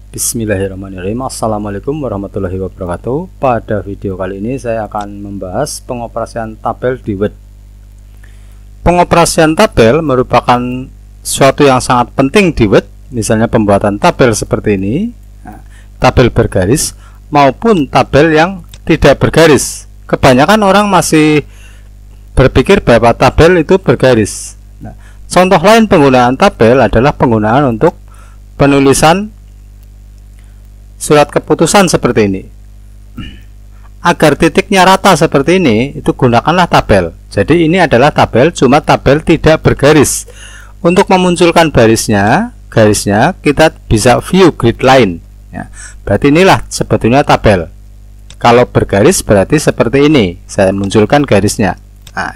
Bismillahirrahmanirrahim. Assalamualaikum warahmatullahi wabarakatuh. Pada video kali ini saya akan membahas pengoperasian tabel di Word. Pengoperasian tabel merupakan suatu yang sangat penting di Word. Misalnya pembuatan tabel seperti ini, tabel bergaris maupun tabel yang tidak bergaris. Kebanyakan orang masih berpikir bahwa tabel itu bergaris. Contoh lain penggunaan tabel adalah penggunaan untuk penulisan surat keputusan seperti ini. Agar titiknya rata seperti ini, itu gunakanlah tabel. Jadi ini adalah tabel, cuma tabel tidak bergaris. Untuk memunculkan garisnya kita bisa view grid line ya. Berarti inilah sebetulnya tabel. Kalau bergaris berarti seperti ini, saya munculkan garisnya. Nah,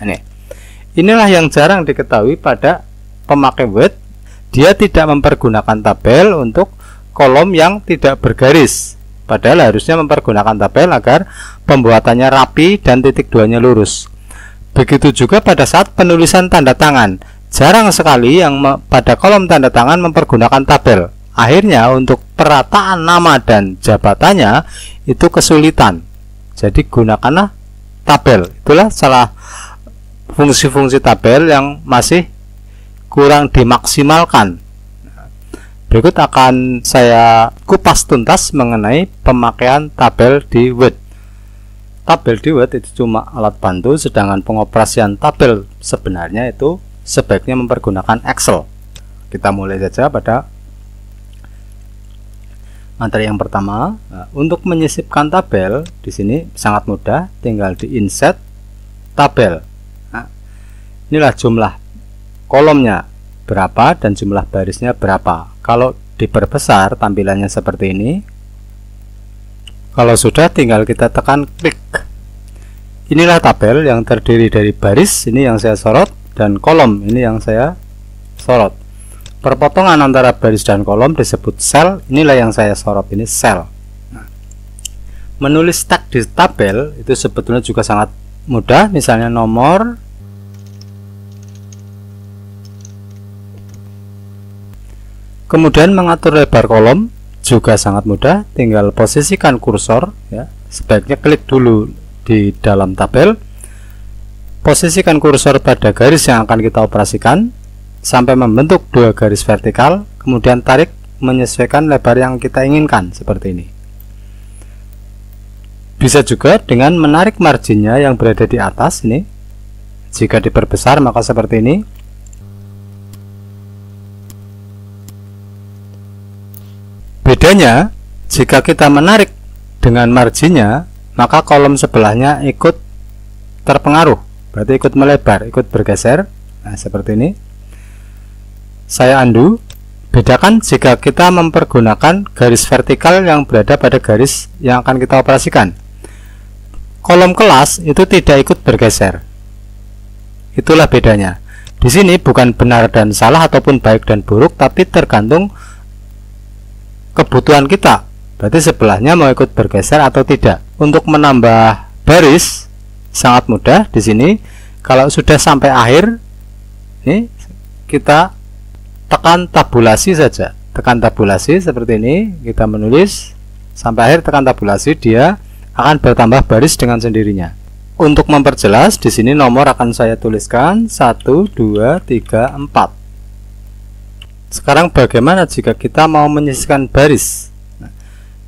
inilah yang jarang diketahui pada pemakai Word. Dia tidak mempergunakan tabel untuk kolom yang tidak bergaris, padahal harusnya mempergunakan tabel agar pembuatannya rapi dan titik duanya lurus. Begitu juga pada saat penulisan tanda tangan, jarang sekali yang pada kolom tanda tangan mempergunakan tabel. Akhirnya untuk perataan nama dan jabatannya itu kesulitan. Jadi gunakanlah tabel. Itulah salah fungsi-fungsi tabel yang masih kurang dimaksimalkan. Berikut akan saya kupas tuntas mengenai pemakaian tabel di Word. Tabel di Word itu cuma alat bantu, sedangkan pengoperasian tabel sebenarnya itu sebaiknya mempergunakan Excel. Kita mulai saja pada materi yang pertama. Untuk menyisipkan tabel di sini sangat mudah, tinggal di insert tabel. Inilah jumlah kolomnya berapa dan jumlah barisnya berapa. Kalau diperbesar tampilannya seperti ini. Kalau sudah tinggal kita tekan klik. Inilah tabel yang terdiri dari baris, ini yang saya sorot, dan kolom, ini yang saya sorot. Perpotongan antara baris dan kolom disebut sel, inilah yang saya sorot, ini sel. Menulis teks di tabel itu sebetulnya juga sangat mudah, misalnya nomor. Kemudian mengatur lebar kolom juga sangat mudah, tinggal posisikan kursor ya. Sebaiknya klik dulu di dalam tabel, posisikan kursor pada garis yang akan kita operasikan sampai membentuk dua garis vertikal, kemudian tarik menyesuaikan lebar yang kita inginkan seperti ini. Bisa juga dengan menarik marginnya yang berada di atas ini. Jika diperbesar maka seperti ini. Bedanya, jika kita menarik dengan marginnya, maka kolom sebelahnya ikut terpengaruh, berarti ikut melebar, ikut bergeser. Nah, seperti ini. Saya undo. Bedakan jika kita mempergunakan garis vertikal yang berada pada garis yang akan kita operasikan. Kolom kelas itu tidak ikut bergeser. Itulah bedanya. Di sini bukan benar dan salah ataupun baik dan buruk, tapi tergantung kebutuhan kita, berarti sebelahnya mau ikut bergeser atau tidak. Untuk menambah baris sangat mudah di sini. Kalau sudah sampai akhir, ini kita tekan tabulasi saja. Tekan tabulasi seperti ini, kita menulis sampai akhir, tekan tabulasi, dia akan bertambah baris dengan sendirinya. Untuk memperjelas, di sini nomor akan saya tuliskan 1, 2, 3, 4. Sekarang bagaimana jika kita mau menyisihkan baris?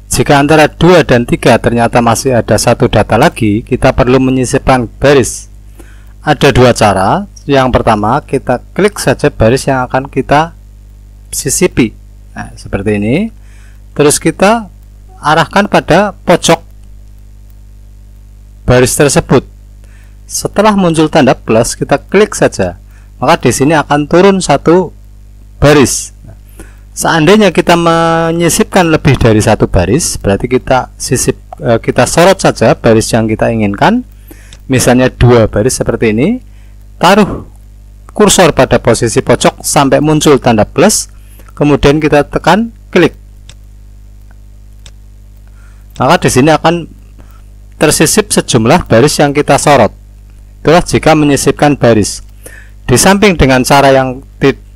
Jika antara 2 dan 3 ternyata masih ada satu data lagi, kita perlu menyisipkan baris. Ada dua cara. Yang pertama, kita klik saja baris yang akan kita sisipi. Nah, seperti ini. Terus kita arahkan pada pojok baris tersebut. Setelah muncul tanda plus, kita klik saja. Maka di sini akan turun satu baris. Seandainya kita menyisipkan lebih dari satu baris, berarti kita sorot saja baris yang kita inginkan, misalnya 2 baris seperti ini. Taruh kursor pada posisi pojok sampai muncul tanda plus, kemudian kita tekan klik. Maka di sini akan tersisip sejumlah baris yang kita sorot. Itulah jika menyisipkan baris. Di samping dengan cara yang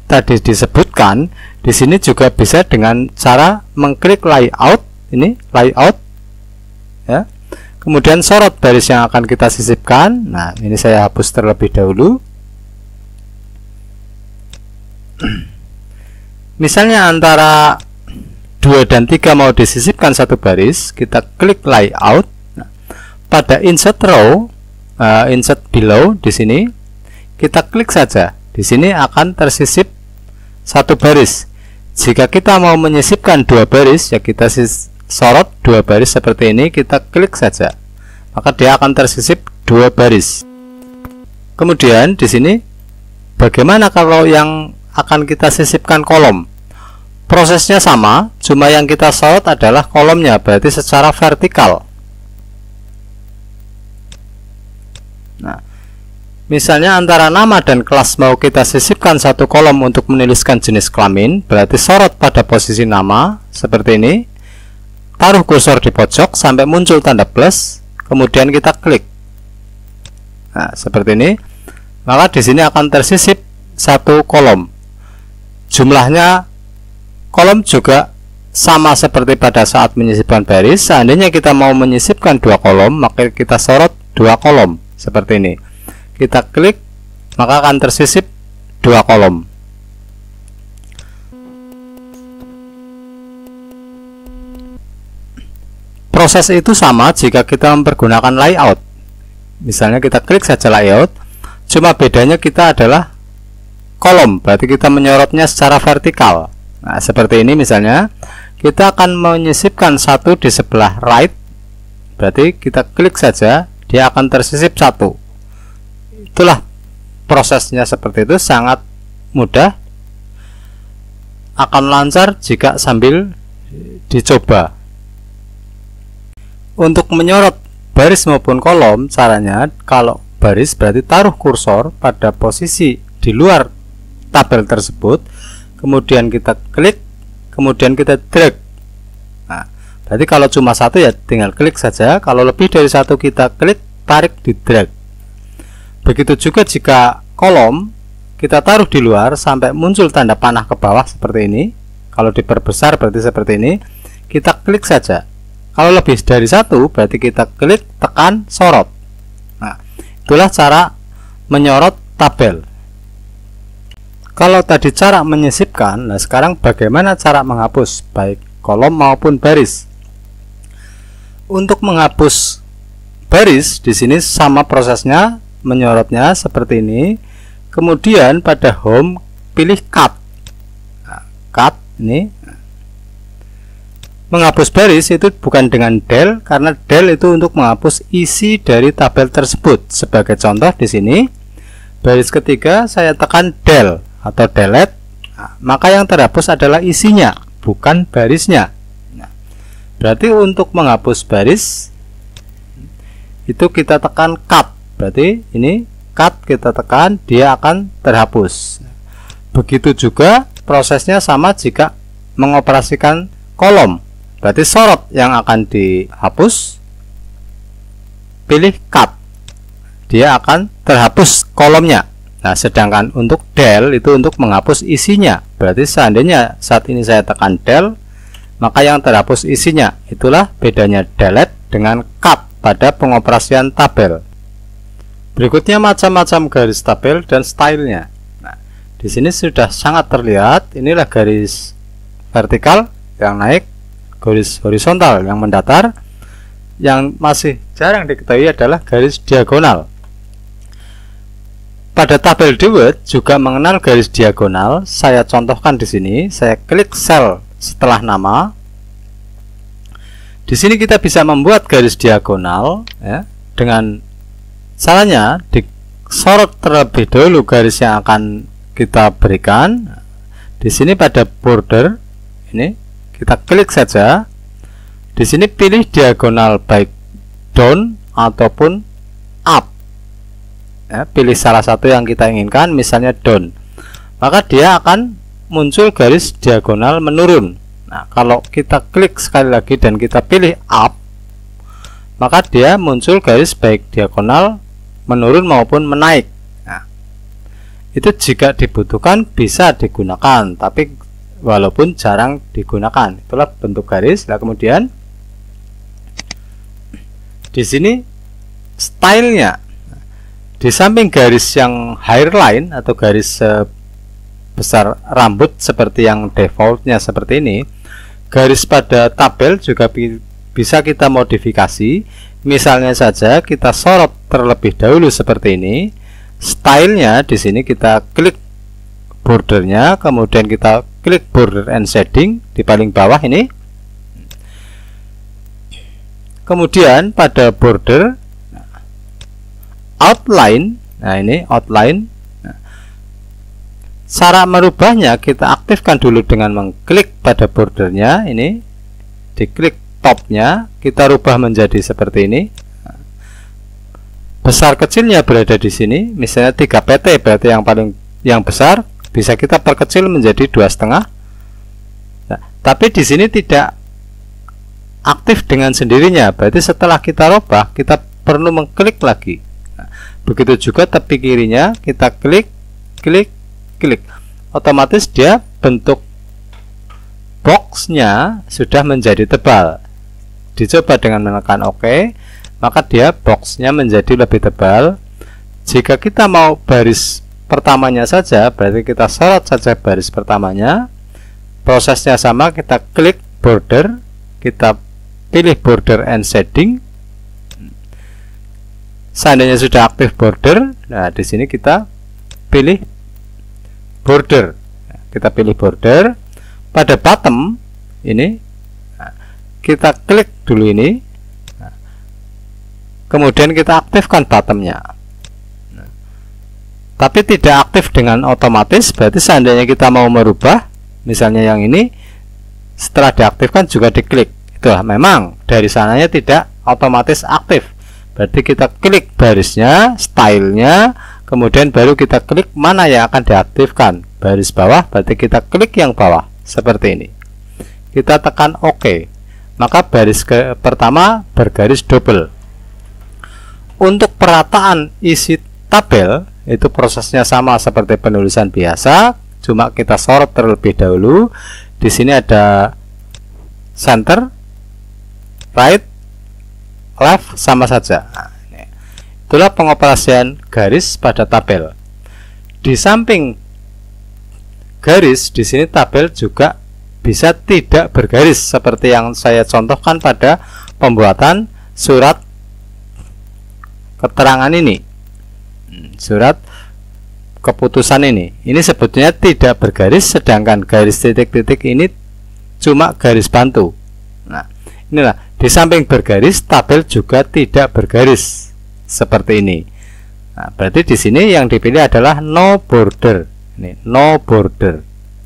tadi disebutkan, di sini juga bisa dengan cara mengklik layout, ini layout ya. Kemudian sorot baris yang akan kita sisipkan. Nah, ini saya hapus terlebih dahulu. Misalnya antara 2 dan 3 mau disisipkan satu baris, kita klik layout. Nah, pada insert row, insert below di sini, kita klik saja. Di sini akan tersisip satu baris. Jika kita mau menyisipkan 2 baris, ya kita sorot 2 baris seperti ini, kita klik saja. Maka dia akan tersisip 2 baris. Kemudian di sini, bagaimana kalau yang akan kita sisipkan kolom? Prosesnya sama, cuma yang kita sorot adalah kolomnya, berarti secara vertikal. Nah, misalnya antara nama dan kelas mau kita sisipkan satu kolom untuk menuliskan jenis kelamin, berarti sorot pada posisi nama seperti ini, taruh kursor di pojok sampai muncul tanda plus, kemudian kita klik. Nah, seperti ini. Maka di sini akan tersisip satu kolom. Jumlahnya kolom juga sama seperti pada saat menyisipkan baris. Seandainya kita mau menyisipkan 2 kolom, maka kita sorot 2 kolom seperti ini. Kita klik, maka akan tersisip 2 kolom. Proses itu sama jika kita mempergunakan layout. Misalnya kita klik saja layout, cuma bedanya kita adalah kolom, berarti kita menyorotnya secara vertikal. Nah, seperti ini misalnya, kita akan menyisipkan satu di sebelah right, berarti kita klik saja, dia akan tersisip 1. Itulah prosesnya, seperti itu, sangat mudah, akan lancar jika sambil dicoba. Untuk menyorot baris maupun kolom, caranya kalau baris berarti taruh kursor pada posisi di luar tabel tersebut, kemudian kita klik, kemudian kita drag. Nah, berarti kalau cuma 1 ya tinggal klik saja, kalau lebih dari 1 kita klik, tarik, di drag. Begitu juga jika kolom kita taruh di luar sampai muncul tanda panah ke bawah seperti ini. Kalau diperbesar berarti seperti ini, kita klik saja. Kalau lebih dari 1 berarti kita klik, tekan, sorot. Nah, itulah cara menyorot tabel. Kalau tadi cara menyisipkan, nah sekarang bagaimana cara menghapus baik kolom maupun baris? Untuk menghapus baris di sini sama prosesnya, menyorotnya seperti ini. Kemudian pada home pilih cut. Nah, cut ini. Menghapus baris itu bukan dengan del, karena del itu untuk menghapus isi dari tabel tersebut. Sebagai contoh di sini, baris ketiga saya tekan del atau delete, nah, maka yang terhapus adalah isinya, bukan barisnya. Nah, berarti untuk menghapus baris itu kita tekan cut, berarti ini cut kita tekan, dia akan terhapus. Begitu juga prosesnya sama jika mengoperasikan kolom, berarti sorot yang akan dihapus, pilih cut, dia akan terhapus kolomnya. Nah, sedangkan untuk del itu untuk menghapus isinya, berarti seandainya saat ini saya tekan del, maka yang terhapus isinya. Itulah bedanya delete dengan cut pada pengoperasian tabel. Berikutnya macam-macam garis tabel dan stylenya. Nah, di sini sudah sangat terlihat. Inilah garis vertikal yang naik, garis horizontal yang mendatar. Yang masih jarang diketahui adalah garis diagonal. Pada tabel di Word juga mengenal garis diagonal. Saya contohkan di sini. Saya klik sel setelah nama. Di sini kita bisa membuat garis diagonal ya, dengan caranya disorot terlebih dahulu garis yang akan kita berikan. Di sini pada border ini kita klik saja. Di sini pilih diagonal baik down ataupun up. Ya, pilih salah satu yang kita inginkan, misalnya down, maka dia akan muncul garis diagonal menurun. Nah, kalau kita klik sekali lagi dan kita pilih up, maka dia muncul garis baik diagonal menurun maupun menaik. Nah, itu jika dibutuhkan bisa digunakan, tapi walaupun jarang digunakan. Itulah bentuk garis. Nah, kemudian di sini stylenya, di samping garis yang hairline atau garis besar rambut seperti yang defaultnya seperti ini, garis pada tabel juga bisa kita modifikasi. Misalnya saja kita sorot terlebih dahulu seperti ini. Stylenya di sini kita klik bordernya, kemudian kita klik border and shading di paling bawah ini. Kemudian pada border outline, nah ini outline. Cara merubahnya kita aktifkan dulu dengan mengklik pada bordernya, ini diklik topnya, kita rubah menjadi seperti ini. Besar kecilnya berada di sini, misalnya 3 pt berarti yang besar bisa kita perkecil menjadi 2,5. Nah, tapi di sini tidak aktif dengan sendirinya, berarti setelah kita rubah kita perlu mengklik lagi. Nah, begitu juga tepi kirinya kita klik, otomatis dia bentuk boxnya sudah menjadi tebal. Dicoba dengan menekan OK, maka dia boxnya menjadi lebih tebal. Jika kita mau baris pertamanya saja, berarti kita sorot saja baris pertamanya. Prosesnya sama, kita klik border, kita pilih border and shading. Seandainya sudah aktif border, nah di sini kita pilih border. Kita pilih border. Pada bottom ini kita klik dulu ini, kemudian kita aktifkan bottomnya. Tapi tidak aktif dengan otomatis, berarti seandainya kita mau merubah, misalnya yang ini, setelah diaktifkan juga diklik. Itulah, memang dari sananya tidak otomatis aktif. Berarti kita klik barisnya, stylenya, kemudian baru kita klik mana yang akan diaktifkan. Baris bawah, berarti kita klik yang bawah seperti ini. Kita tekan OK, maka baris pertama bergaris double. Untuk perataan isi tabel itu prosesnya sama seperti penulisan biasa, cuma kita sorot terlebih dahulu. Di sini ada center, right, left, sama saja. Itulah pengoperasian garis pada tabel. Di samping garis, di sini tabel juga bisa tidak bergaris seperti yang saya contohkan pada pembuatan surat keterangan ini, surat keputusan ini. Ini sebetulnya tidak bergaris, sedangkan garis titik-titik ini cuma garis bantu. Nah, inilah, di samping bergaris, tabel juga tidak bergaris seperti ini. Nah, berarti di sini yang dipilih adalah no border. Ini no border.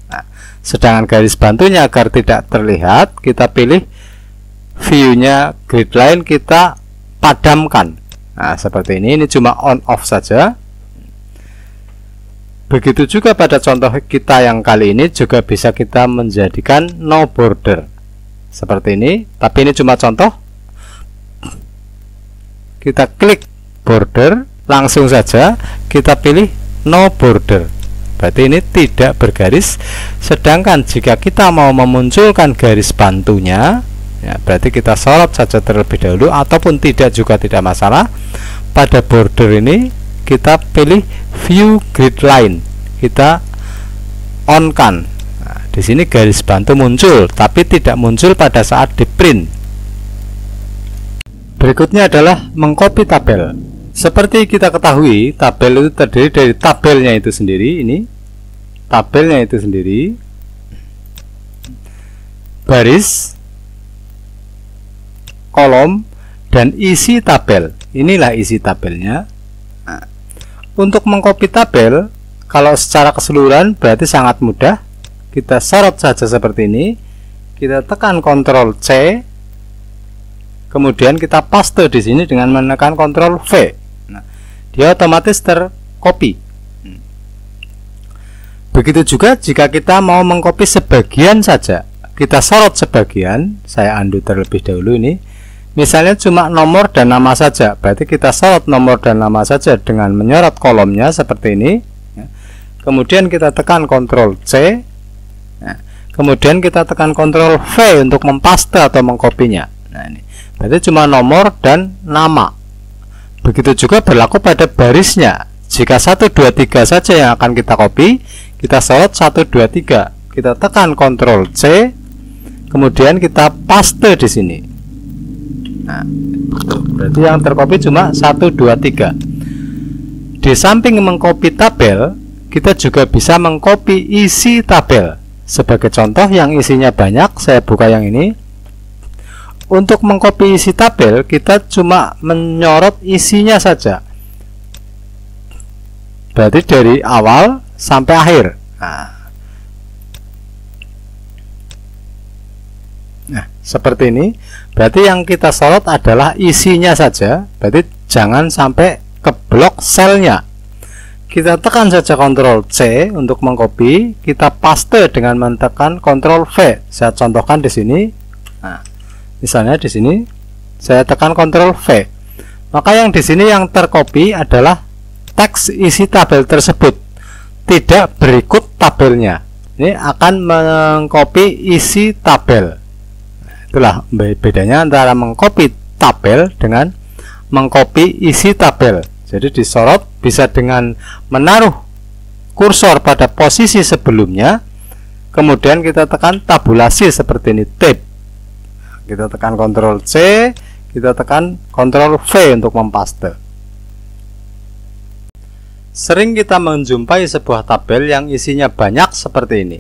Nah, sedangkan garis bantunya agar tidak terlihat, kita pilih view-nya grid line, kita padamkan. Nah, seperti ini. Ini cuma on off saja. Begitu juga pada contoh kita yang kali ini juga bisa kita menjadikan no border seperti ini, tapi ini cuma contoh. Kita klik border, langsung saja kita pilih no border, berarti ini tidak bergaris. Sedangkan jika kita mau memunculkan garis bantunya, ya, berarti kita sorot saja terlebih dahulu, ataupun tidak juga tidak masalah. Pada border ini kita pilih view grid line, kita on kan. Nah, di sini garis bantu muncul, tapi tidak muncul pada saat di print. Berikutnya adalah mengcopy tabel. Seperti kita ketahui, tabel itu terdiri dari tabelnya itu sendiri, ini tabelnya itu sendiri, baris, kolom, dan isi tabel. Inilah isi tabelnya. Nah, untuk mengcopy tabel, kalau secara keseluruhan berarti sangat mudah. Kita sorot saja seperti ini, kita tekan Ctrl C, kemudian kita paste di sini dengan menekan Ctrl V. Nah, dia otomatis tercopy. Begitu juga jika kita mau mengcopy sebagian saja, kita sorot sebagian. Saya undo terlebih dahulu ini. Misalnya cuma nomor dan nama saja, berarti kita sorot nomor dan nama saja dengan menyorot kolomnya seperti ini. kemudian kita tekan Ctrl C, nah, kemudian kita tekan Ctrl V untuk mempaste atau mengkopinya. Nah, ini berarti cuma nomor dan nama. Begitu juga berlaku pada barisnya. Jika 1, 2, 3 saja yang akan kita copy, kita sorot 1, 2, 3. Kita tekan Ctrl C, kemudian kita paste di sini. Nah, berarti yang tercopy cuma 1, 2, 3. Di samping mengcopy tabel, kita juga bisa mengcopy isi tabel. Sebagai contoh yang isinya banyak, saya buka yang ini. Untuk mengcopy isi tabel, kita cuma menyorot isinya saja. Berarti dari awal sampai akhir. Nah, seperti ini. Berarti yang kita sorot adalah isinya saja. Berarti jangan sampai ke blok selnya. Kita tekan saja Ctrl C untuk mengcopy. Kita paste dengan menekan Ctrl V. Saya contohkan di sini. Nah, misalnya di sini saya tekan Ctrl V. Maka yang di sini yang tercopy adalah teks isi tabel tersebut, tidak berikut tabelnya. Ini akan mengcopy isi tabel. Itulah bedanya antara mengcopy tabel dengan mengcopy isi tabel. Jadi disorot bisa dengan menaruh kursor pada posisi sebelumnya, kemudian kita tekan tabulasi seperti ini, tab. Kita tekan Ctrl C, kita tekan Ctrl V untuk mempaste. Sering kita menjumpai sebuah tabel yang isinya banyak seperti ini.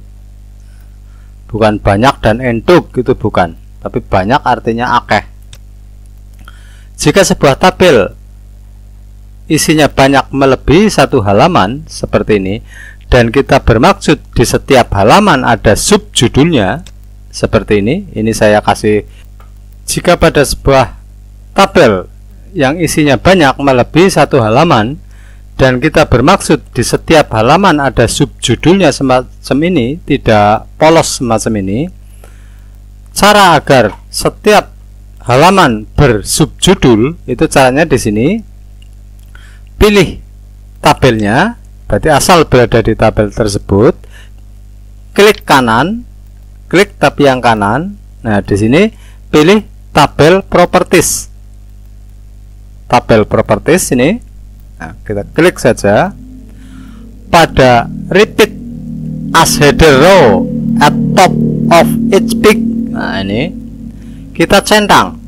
Bukan banyak dan enduk, itu bukan, tapi banyak artinya akeh. Jika sebuah tabel isinya banyak melebihi satu halaman seperti ini, dan kita bermaksud di setiap halaman ada subjudulnya seperti ini saya kasih. Jika pada sebuah tabel yang isinya banyak melebihi satu halaman, dan kita bermaksud di setiap halaman ada subjudulnya semacam ini, tidak polos semacam ini, cara agar setiap halaman bersubjudul itu caranya di sini. Pilih tabelnya, berarti asal berada di tabel tersebut, klik kanan, klik tab yang kanan. Nah, di sini pilih tabel properties. Tabel properties ini. Nah, kita klik saja pada repeat as header row at top of each peak. Nah, ini kita centang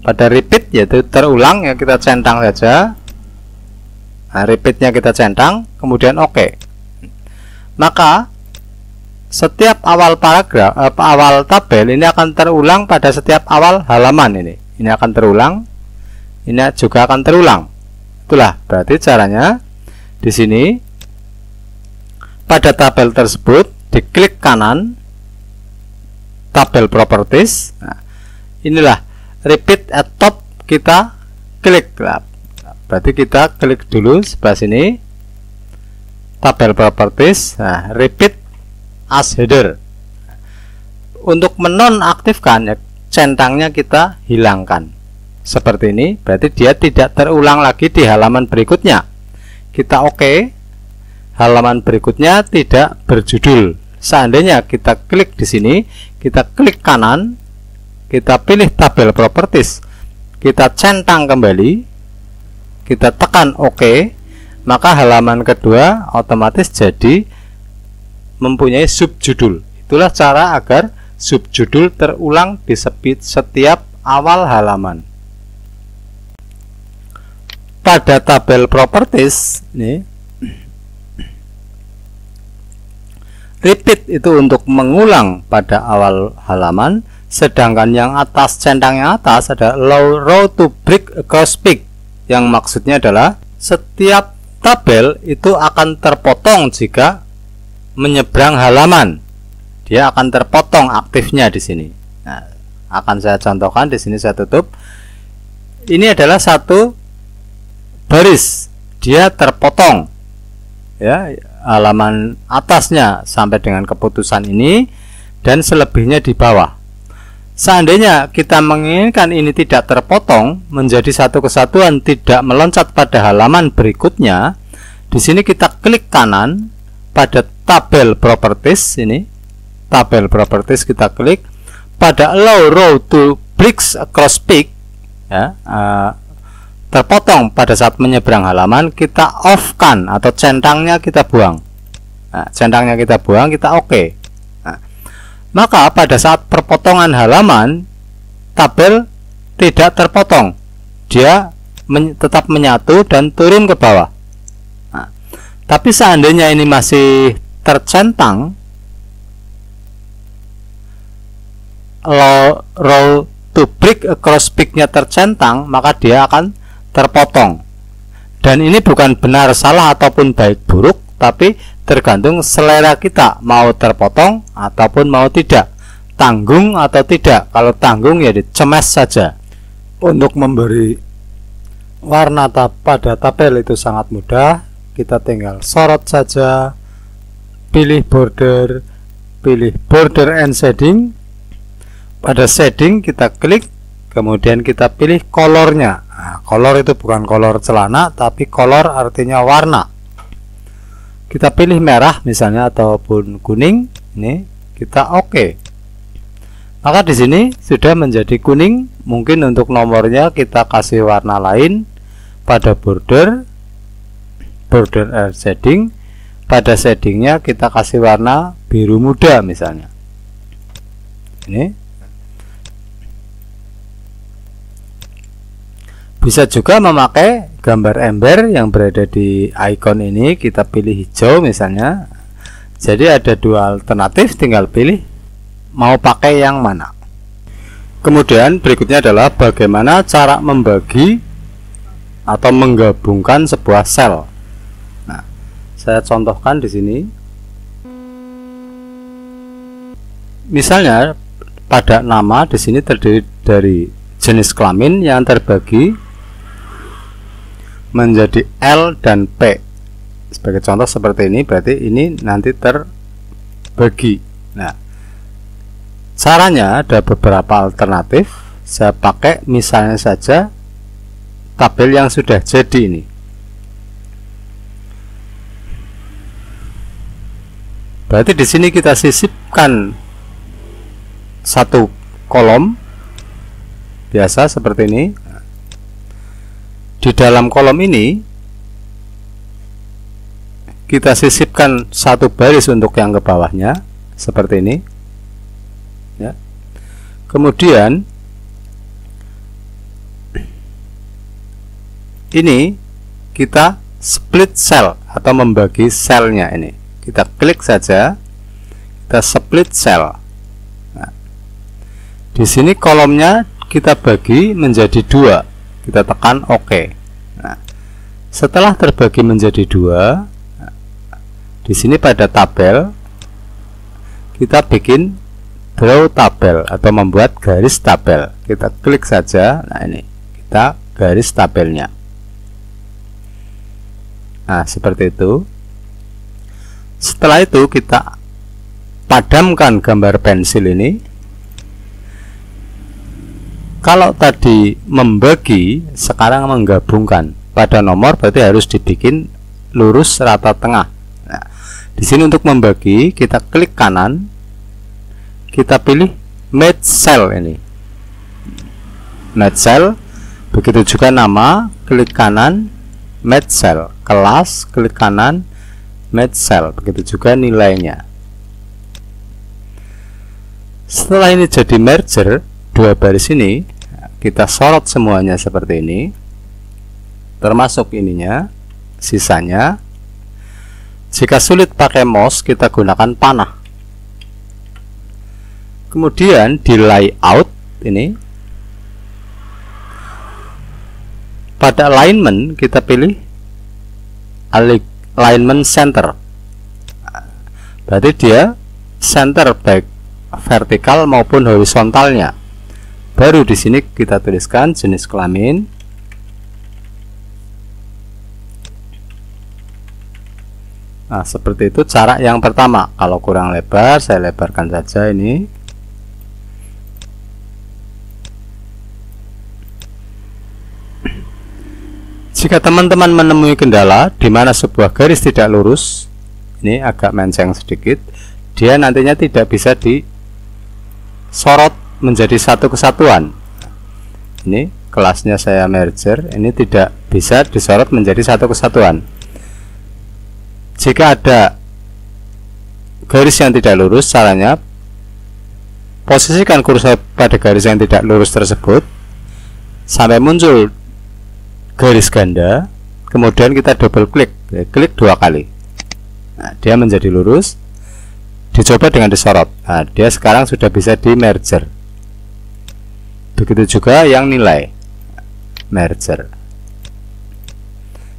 pada repeat, yaitu terulang, ya kita centang saja. Nah, repeatnya kita centang, kemudian OK. Maka setiap awal paragraf, awal tabel ini akan terulang pada setiap awal halaman ini. Ini akan terulang, ini juga akan terulang. Itulah berarti caranya. Di sini pada tabel tersebut diklik kanan tabel properties. Nah, inilah repeat at top, kita klik. Nah, berarti kita klik dulu sebelah sini tabel properties. Nah, repeat as header. Untuk menonaktifkan, ya, centangnya kita hilangkan. Seperti ini, berarti dia tidak terulang lagi di halaman berikutnya. Kita OK, halaman berikutnya tidak berjudul. Seandainya kita klik di sini, kita klik kanan, kita pilih tabel properties, kita centang kembali, kita tekan OK, maka halaman kedua otomatis jadi mempunyai subjudul. Itulah cara agar subjudul terulang di setiap awal halaman. Pada tabel properties ini, repeat itu untuk mengulang pada awal halaman, sedangkan yang atas, centang yang atas ada allow row to break across peak, yang maksudnya adalah setiap tabel itu akan terpotong jika menyeberang halaman. Dia akan terpotong aktifnya di sini. Nah, akan saya contohkan di sini, saya tutup. Ini adalah satu baris, dia terpotong, ya, halaman atasnya sampai dengan keputusan ini dan selebihnya di bawah. Seandainya kita menginginkan ini tidak terpotong menjadi satu kesatuan, tidak meloncat pada halaman berikutnya, di sini kita klik kanan, pada tabel properties ini, tabel properties kita klik pada allow row to bricks across peak ya, terpotong pada saat menyeberang halaman, kita off kan atau centangnya kita buang. Nah, centangnya kita buang, kita oke. Nah, maka pada saat perpotongan halaman tabel tidak terpotong, dia tetap menyatu dan turun ke bawah. Nah, tapi seandainya ini masih tercentang, row to brick across peak-nya tercentang, maka dia akan terpotong. Dan ini bukan benar salah ataupun baik buruk, tapi tergantung selera kita, mau terpotong ataupun mau tidak, tanggung atau tidak. Kalau tanggung ya dicemes saja. Untuk memberi warna pada tabel itu sangat mudah, kita tinggal sorot saja, pilih border and shading. Pada shading kita klik, kemudian kita pilih kolornya. Nah, kolor itu bukan kolor celana, tapi kolor artinya warna. Kita pilih merah misalnya ataupun kuning. Ini kita oke. Maka di sini sudah menjadi kuning. Mungkin untuk nomornya kita kasih warna lain. Pada border shading, pada shadingnya kita kasih warna biru muda misalnya. Ini bisa juga memakai gambar ember yang berada di icon ini, kita pilih hijau misalnya. Jadi ada dua alternatif, tinggal pilih mau pakai yang mana. Kemudian berikutnya adalah bagaimana cara membagi atau menggabungkan sebuah sel. Nah, saya contohkan di sini. Misalnya pada nama di sini terdiri dari jenis kelamin yang terbagi menjadi L dan P. Sebagai contoh seperti ini, berarti ini nanti terbagi. Nah, caranya ada beberapa alternatif. Saya pakai misalnya saja tabel yang sudah jadi ini. Berarti di sini kita sisipkan satu kolom biasa seperti ini. Di dalam kolom ini kita sisipkan satu baris untuk yang ke bawahnya seperti ini ya. Kemudian ini kita split cell atau membagi selnya. Ini kita klik saja, kita split cell. Nah, di sini kolomnya kita bagi menjadi dua, kita tekan OK. Nah, setelah terbagi menjadi dua, di sini pada tabel kita bikin draw tabel atau membuat garis tabel. Kita klik saja. Nah, ini kita garis tabelnya. Nah, seperti itu. Setelah itu kita padamkan gambar pensil ini. Kalau tadi membagi, sekarang menggabungkan. Pada nomor berarti harus dibikin lurus rata tengah. Nah, di sini untuk membagi kita klik kanan, kita pilih match cell ini. Match cell, begitu juga nama, klik kanan, match cell. Kelas, klik kanan, match cell. Begitu juga nilainya. Setelah ini jadi merger, dua baris ini kita sorot semuanya seperti ini, termasuk ininya, sisanya. Jika sulit pakai mouse, kita gunakan panah. Kemudian di layout ini, pada alignment kita pilih alignment center. Berarti dia center baik vertikal maupun horizontalnya. Baru di sini kita tuliskan jenis kelamin. Nah, seperti itu cara yang pertama. Kalau kurang lebar, saya lebarkan saja ini. Jika teman-teman menemui kendala di mana sebuah garis tidak lurus, ini agak melenceng sedikit, dia nantinya tidak bisa disorot menjadi satu kesatuan. Ini kelasnya saya merger, ini tidak bisa disorot menjadi satu kesatuan. Jika ada garis yang tidak lurus, caranya posisikan kursor pada garis yang tidak lurus tersebut sampai muncul garis ganda, kemudian kita double klik, klik 2 kali. Nah, dia menjadi lurus. Dicoba dengan disorot. Nah, dia sekarang sudah bisa di merger. Begitu juga yang nilai merger.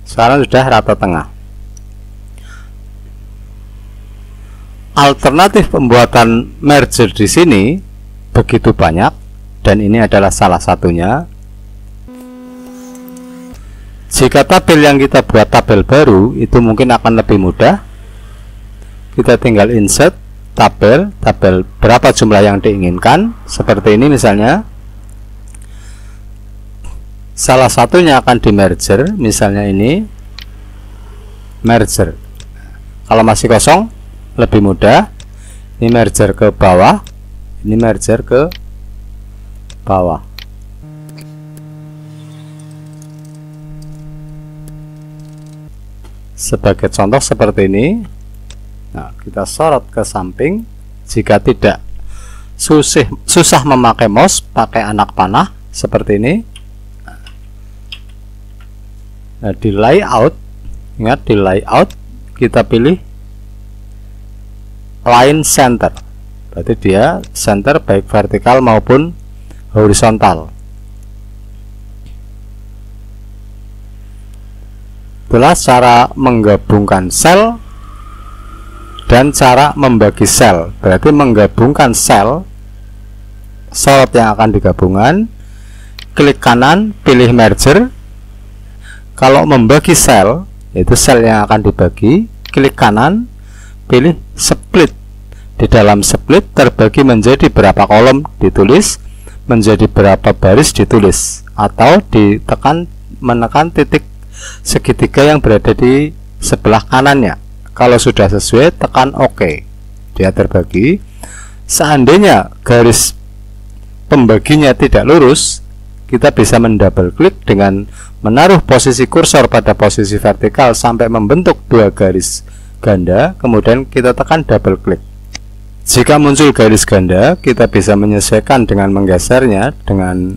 Sekarang sudah rata tengah. Alternatif pembuatan merger di sini begitu banyak, dan ini adalah salah satunya. Jika tabel yang kita buat tabel baru, itu mungkin akan lebih mudah. Kita tinggal insert tabel berapa jumlah yang diinginkan, seperti ini misalnya. Salah satunya akan di merger, misalnya ini merger. Kalau masih kosong lebih mudah, ini merger ke bawah, ini merger ke bawah. Sebagai contoh seperti ini. Nah, kita sorot ke samping. Jika tidak susah memakai mouse, pakai anak panah seperti ini. Nah, di layout, ingat di layout kita pilih line center, berarti dia center baik vertikal maupun horizontal. Itulah cara menggabungkan sel dan cara membagi sel. Berarti menggabungkan sel, sorot yang akan digabungan, klik kanan pilih merger. Kalau membagi sel, itu sel yang akan dibagi, klik kanan pilih split. Di dalam split terbagi menjadi berapa kolom ditulis, menjadi berapa baris ditulis, atau menekan titik segitiga yang berada di sebelah kanannya. Kalau sudah sesuai, tekan OK. Dia terbagi. Seandainya garis pembaginya tidak lurus, kita bisa mendouble klik dengan menaruh posisi kursor pada posisi vertikal sampai membentuk 2 garis ganda, kemudian kita tekan double klik. Jika muncul garis ganda, kita bisa menyesuaikan dengan menggesernya dengan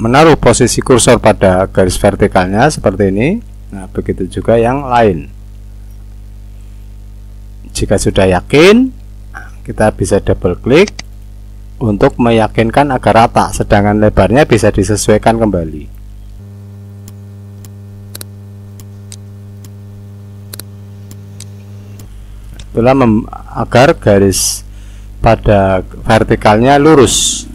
menaruh posisi kursor pada garis vertikalnya seperti ini. Nah, begitu juga yang lain. Jika sudah yakin, kita bisa double klik untuk meyakinkan agar rata, sedangkan lebarnya bisa disesuaikan kembali. Itulah agar garis pada vertikalnya lurus.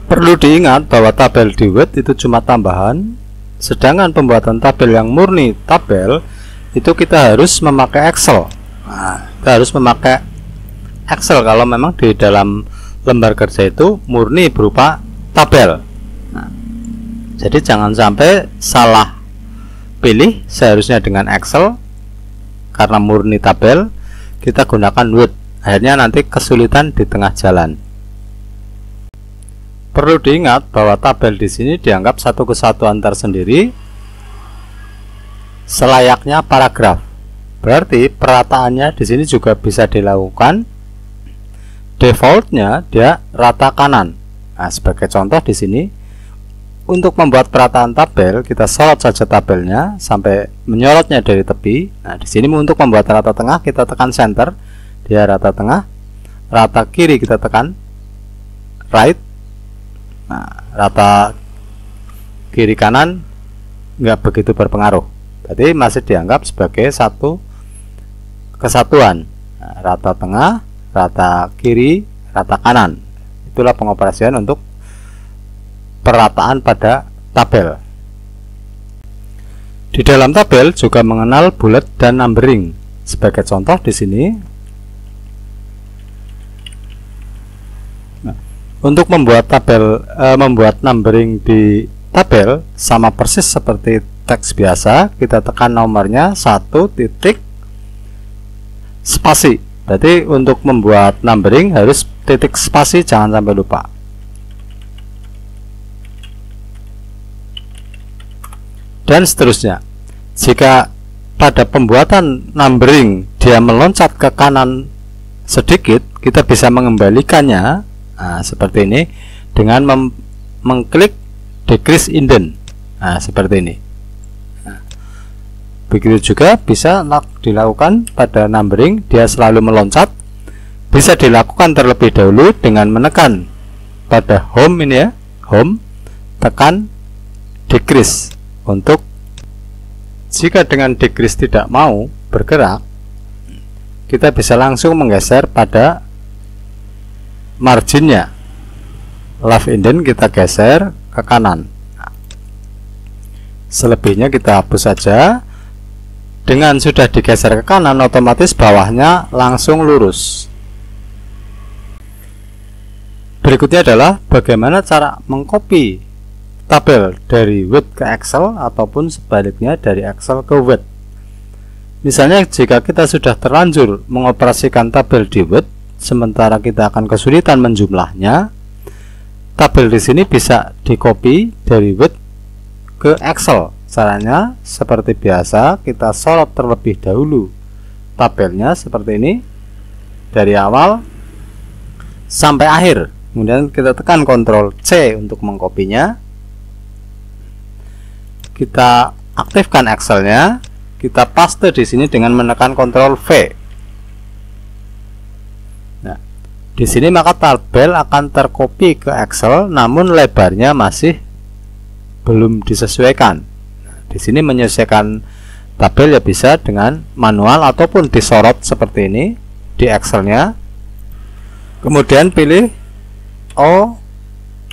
Perlu diingat bahwa tabel di Word itu cuma tambahan, sedangkan pembuatan tabel yang murni tabel itu kita harus memakai Excel. Nah, kita harus memakai Excel kalau memang di dalam lembar kerja itu murni berupa tabel. Nah, jadi jangan sampai salah pilih, seharusnya dengan Excel. Karena murni tabel, kita gunakan Word, akhirnya nanti kesulitan di tengah jalan. Perlu diingat bahwa tabel di sini dianggap satu kesatuan tersendiri, selayaknya paragraf. Berarti perataannya di sini juga bisa dilakukan. Defaultnya dia rata kanan. Nah, sebagai contoh di sini, untuk membuat perataan tabel, kita sorot saja tabelnya sampai menyorotnya dari tepi. Nah, di sini untuk membuat rata tengah, kita tekan center, dia rata tengah. Rata kiri kita tekan right. Nah, rata kiri kanan nggak begitu berpengaruh. Berarti masih dianggap sebagai satu kesatuan. Nah, rata tengah, rata kiri, rata kanan. Itulah pengoperasian untuk perataan pada tabel. Di dalam tabel juga mengenal bullet dan numbering. Sebagai contoh di sini, nah, untuk membuat tabel, membuat numbering di tabel sama persis seperti teks biasa, kita tekan nomornya 1 titik spasi. Berarti untuk membuat numbering harus titik spasi, jangan sampai lupa. Dan seterusnya. Jika pada pembuatan numbering dia meloncat ke kanan sedikit, kita bisa mengembalikannya seperti ini dengan mengklik decrease indent. Seperti ini. Begitu juga bisa dilakukan pada numbering, dia selalu meloncat. Bisa dilakukan terlebih dahulu dengan menekan pada home ini ya, home, tekan decrease. Untuk jika dengan decrease tidak mau bergerak, kita bisa langsung menggeser pada marginnya. Left indent kita geser ke kanan. Selebihnya kita hapus saja. Dengan sudah digeser ke kanan, otomatis bawahnya langsung lurus. Berikutnya adalah bagaimana cara mengcopy tabel dari Word ke Excel ataupun sebaliknya dari Excel ke Word. Misalnya jika kita sudah terlanjur mengoperasikan tabel di Word, sementara kita akan kesulitan menjumlahnya, tabel di sini bisa di-copy dari Word ke Excel. Caranya seperti biasa, kita sorot terlebih dahulu tabelnya seperti ini dari awal sampai akhir. Kemudian kita tekan Ctrl C untuk mengkopinya. Kita aktifkan Excelnya, kita paste di sini dengan menekan Ctrl V. Nah, di sini maka tabel akan tercopy ke Excel, namun lebarnya masih belum disesuaikan. Di sini menyesuaikan tabel ya bisa dengan manual ataupun disorot seperti ini di Excelnya. Kemudian pilih O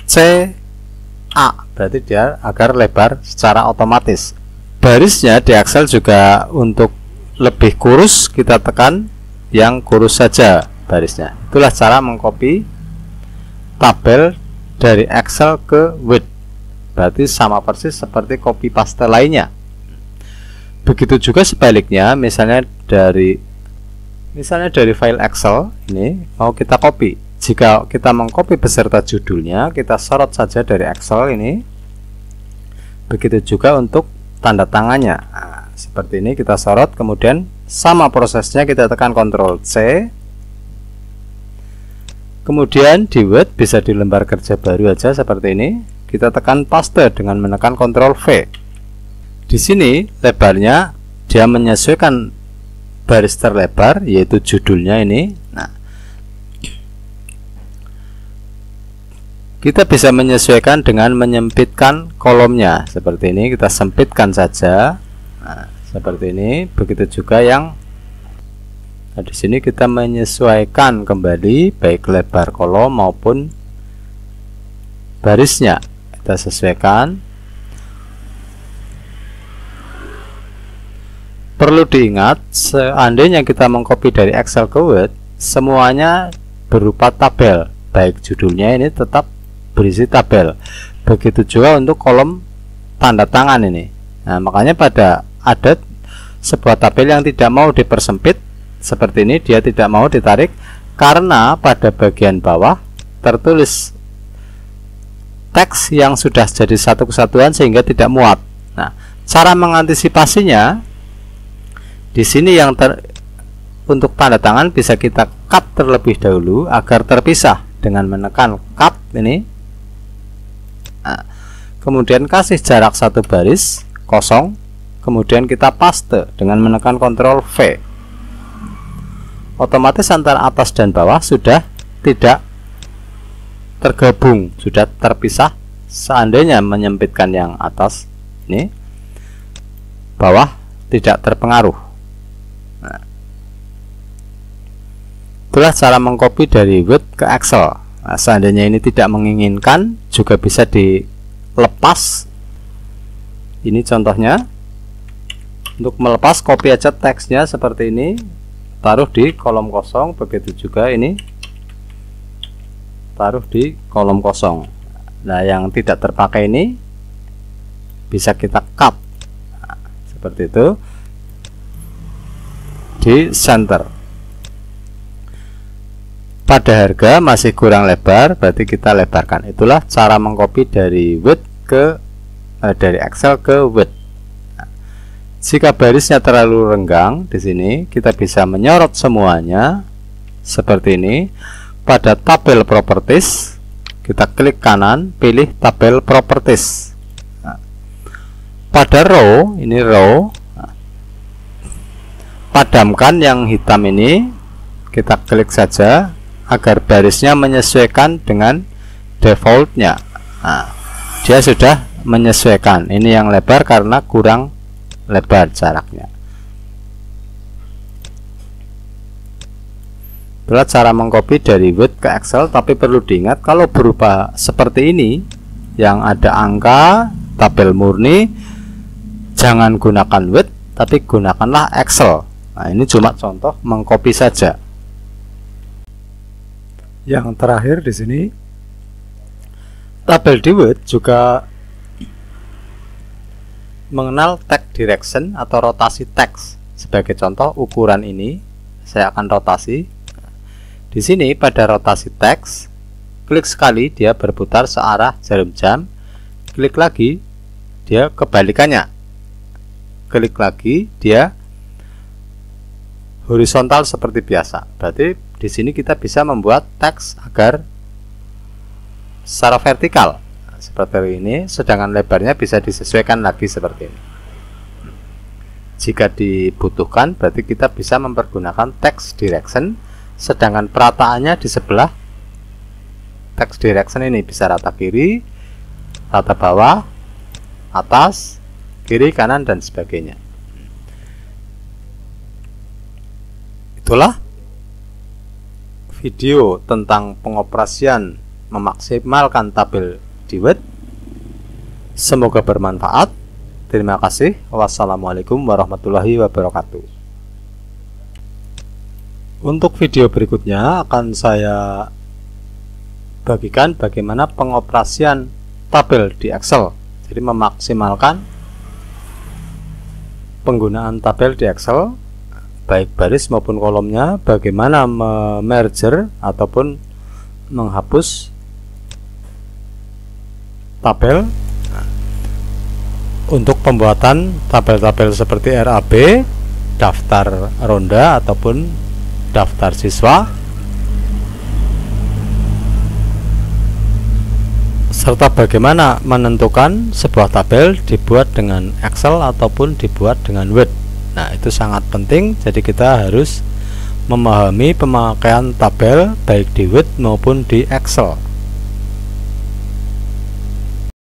C A, berarti dia agar lebar secara otomatis. Barisnya di Excel juga untuk lebih kurus, kita tekan yang kurus saja barisnya. Itulah cara mengcopy tabel dari Excel ke Word. Berarti sama persis seperti copy paste lainnya. Begitu juga sebaliknya, misalnya dari file Excel ini mau kita copy. Jika kita mengcopy beserta judulnya, kita sorot saja dari Excel ini. Begitu juga untuk tanda tangannya. Seperti ini kita sorot, kemudian sama prosesnya kita tekan Ctrl C. Kemudian di Word bisa di lembar kerja baru aja seperti ini. Kita tekan paste dengan menekan Ctrl V. Di sini lebarnya dia menyesuaikan baris terlebar, yaitu judulnya ini. Nah, kita bisa menyesuaikan dengan menyempitkan kolomnya seperti ini. Kita sempitkan saja. Nah, seperti ini. Begitu juga yang di sini kita menyesuaikan kembali baik lebar kolom maupun barisnya. Kita sesuaikan. Perlu diingat, seandainya kita mengcopy dari Excel ke Word, semuanya berupa tabel, baik judulnya ini tetap berisi tabel. Begitu juga untuk kolom tanda tangan ini. Nah, makanya pada ada sebuah tabel yang tidak mau dipersempit seperti ini, dia tidak mau ditarik karena pada bagian bawah tertulis teks yang sudah jadi satu kesatuan sehingga tidak muat. Nah, cara mengantisipasinya di sini yang untuk tanda tangan bisa kita cut terlebih dahulu agar terpisah dengan menekan cut ini. Nah, kemudian kasih jarak satu baris kosong, kemudian kita paste dengan menekan Ctrl V. Otomatis antara atas dan bawah sudah tidak tergabung, sudah terpisah. Seandainya menyempitkan yang atas ini, bawah tidak terpengaruh. Nah, itulah cara mengcopy dari Word ke Excel. Nah, seandainya ini tidak menginginkan, juga bisa dilepas. Ini contohnya. Untuk melepas, copy aja teksnya seperti ini, taruh di kolom kosong. Begitu juga ini, taruh di kolom kosong. Nah, yang tidak terpakai ini bisa kita cut. Nah, seperti itu di center. Pada harga masih kurang lebar, berarti kita lebarkan. Itulah cara mengcopy dari Word ke dari Excel ke Word. Nah, jika barisnya terlalu renggang, di sini kita bisa menyorot semuanya seperti ini. Pada tabel properties, kita klik kanan, pilih tabel properties. Nah, pada row, ini row, nah, padamkan yang hitam ini, kita klik saja agar barisnya menyesuaikan dengan defaultnya. Nah, dia sudah menyesuaikan. Ini yang lebar karena kurang lebar jaraknya. Itulah cara mengcopy dari Word ke Excel, tapi perlu diingat kalau berupa seperti ini yang ada angka, tabel murni, jangan gunakan Word, tapi gunakanlah Excel. Nah, ini cuma contoh mengcopy saja. Yang terakhir di sini, tabel di Word juga mengenal tag direction atau rotasi teks. Sebagai contoh, ukuran ini saya akan rotasi. Di sini pada rotasi teks, klik sekali dia berputar searah jarum jam, klik lagi dia kebalikannya, klik lagi dia horizontal seperti biasa. Berarti di sini kita bisa membuat teks agar secara vertikal seperti ini, sedangkan lebarnya bisa disesuaikan lagi seperti ini. Jika dibutuhkan, berarti kita bisa mempergunakan text direction, sedangkan perataannya di sebelah text direction ini bisa rata kiri, rata bawah, atas, kiri, kanan, dan sebagainya. Itulah video tentang pengoperasian memaksimalkan tabel di Word. Semoga bermanfaat. Terima kasih. Wassalamualaikum warahmatullahi wabarakatuh. Untuk video berikutnya akan saya bagikan bagaimana pengoperasian tabel di Excel. Jadi memaksimalkan penggunaan tabel di Excel, baik baris maupun kolomnya, bagaimana merger ataupun menghapus tabel untuk pembuatan tabel-tabel seperti RAB, daftar ronda ataupun daftar siswa, serta bagaimana menentukan sebuah tabel dibuat dengan Excel ataupun dibuat dengan Word. Nah, itu sangat penting, jadi kita harus memahami pemakaian tabel baik di Word maupun di Excel.